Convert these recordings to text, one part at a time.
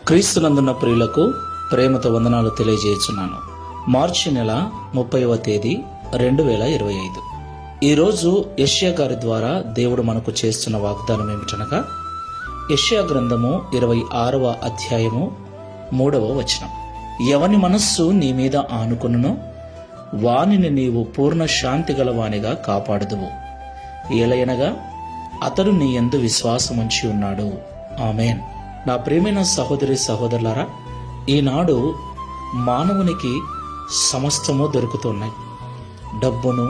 క్రీస్తునందున్న ప్రియులకు ప్రేమతో వందనాలు తెలియజేస్తున్నాను. మార్చి నెల 30వ తేదీ 2025. ఈరోజు యెషయా గారి ద్వారా దేవుడు మనకు చేస్తున్న వాగ్దానం ఏమిటనగా, యెషయా గ్రంథము 26వ అధ్యాయము 3వ వచనం. ఎవని మనస్సు నీ మీద ఆనుకొనునో వానిని నీవు పూర్ణ శాంతి గలవానిగా కాపాడుదువు, ఏలయనగా అతడు నీ యందు విశ్వాసముంచి ఉన్నాడు. ఆమేన్. నా ప్రియమైన సహోదరి సహోదరులారా, ఈనాడు మానవునికి సమస్తము దొరుకుతున్నాయి. డబ్బును,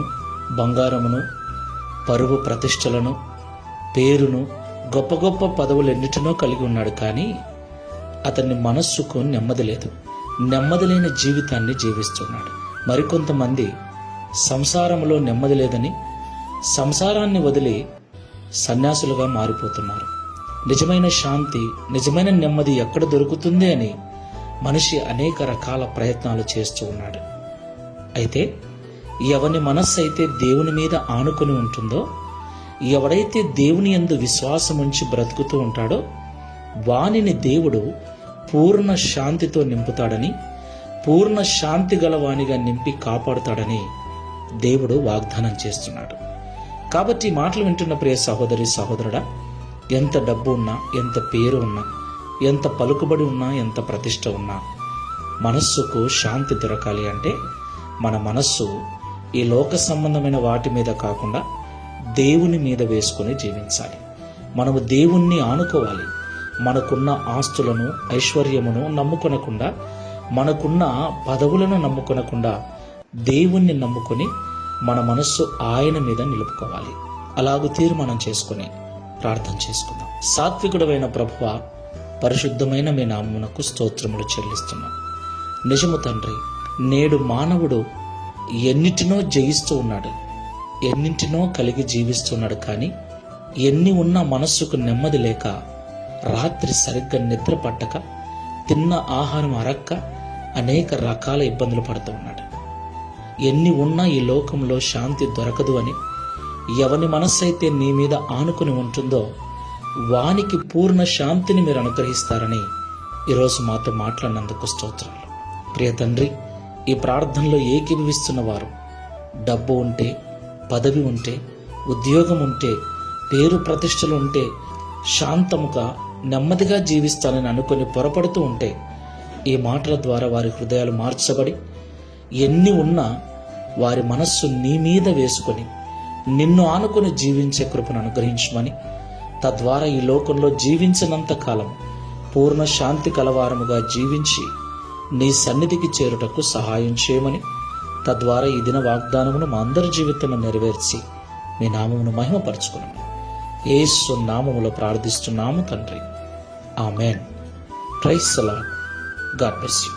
బంగారమును, పరువు ప్రతిష్టలను, పేరును, గొప్ప గొప్ప పదవులెన్నిటినో కలిగి ఉన్నాడు. కానీ అతని మనస్సుకు నెమ్మది లేదు. నెమ్మది లేని జీవితాన్ని జీవిస్తున్నాడు. మరికొంతమంది సంసారంలో నెమ్మది లేదని సంసారాన్ని వదిలి సన్యాసులుగా మారిపోతున్నారు. నిజమైన శాంతి, నిజమైన నెమ్మది ఎక్కడ దొరుకుతుంది అని మనిషి అనేక రకాల ప్రయత్నాలు చేస్తూ ఉన్నాడు. అయితే ఎవని మనస్సు అయితే దేవుని మీద ఆనుకొని ఉంటుందో, ఎవడైతే దేవుని యందు విశ్వాసం ఉంచి బ్రతుకుతూ ఉంటాడో వానిని దేవుడు పూర్ణ శాంతితో నింపుతాడని, పూర్ణ శాంతి గలవానిగా నింపి కాపాడుతాడని దేవుడు వాగ్దానం చేస్తున్నాడు. కాబట్టి ఈ మాటలు వింటున్న ప్రియ సహోదరి సహోదరుడా, ఎంత డబ్బు ఉన్నా, ఎంత పేరు ఉన్నా, ఎంత పలుకుబడి ఉన్నా, ఎంత ప్రతిష్ట ఉన్నా, మనస్సుకు శాంతి దొరకాలి అంటే మన మనస్సు ఈ లోక సంబంధమైన వాటి మీద కాకుండా దేవుని మీద వేసుకొని జీవించాలి. మనము దేవుణ్ణి ఆనుకోవాలి. మనకున్న ఆస్తులను, ఐశ్వర్యమును నమ్ముకొనకుండా, మనకున్న పదవులను నమ్ముకొనకుండా దేవుణ్ణి నమ్ముకొని మన మనస్సు ఆయన మీద నిలుపుకోవాలి. అలాగూ తీర్మానం చేసుకుని ప్రార్థన చేసుకుందాం. సాత్వికుడమైన ప్రభువా, పరిశుద్ధమైన మీ నామమునకు స్తోత్రములు చెల్లిస్తున్నాం. నిజము తండ్రి, నేడు మానవుడు ఎన్నిటినో జయిస్తూ ఉన్నాడు, ఎన్నింటినో కలిగి జీవిస్తున్నాడు. కానీ ఎన్ని ఉన్నా మనస్సుకు నెమ్మది లేక, రాత్రి సరిగ్గా నిద్ర పట్టక, తిన్న ఆహారం అరక్క అనేక రకాల ఇబ్బందులు పడుతూ ఉన్నాడు. ఎన్ని ఉన్నా ఈ లోకంలో శాంతి దొరకదు అని, ఎవని మనస్సైతే నీ మీద ఆనుకుని ఉంటుందో వానికి పూర్ణ శాంతిని మీరు అనుగ్రహిస్తారని ఈరోజు మాతో మాట్లాడినందుకు స్తోత్రాలు. ప్రియ తండ్రి, ఈ ప్రార్థనలో ఏకీభవిస్తున్న వారు డబ్బు ఉంటే, పదవి ఉంటే, ఉద్యోగం ఉంటే, పేరు ప్రతిష్టలు ఉంటే, శాంతముగా నెమ్మదిగా జీవిస్తానని అనుకుని పొరపడుతూ ఉంటే, ఈ మాటల ద్వారా వారి హృదయాలు మార్చబడి ఎన్ని ఉన్నా వారి మనస్సు నీ మీద వేసుకొని నిన్ను ఆనుకొని జీవించే కృపను అనుగ్రహించమని, తద్వారా ఈ లోకంలో జీవించినంత కాలం పూర్ణ శాంతి కలవారముగా జీవించి నీ సన్నిధికి చేరుటకు సహాయం చేయమని, తద్వారా ఈ దిన వాగ్దానమును మా అందరి జీవితంలో నెరవేర్చి మీ నామమును మహిమపరచుకున్నాము. యేసు నామములో ప్రార్థిస్తున్నాము తండ్రి. ఆమేన్. Praise the Lord. God bless you.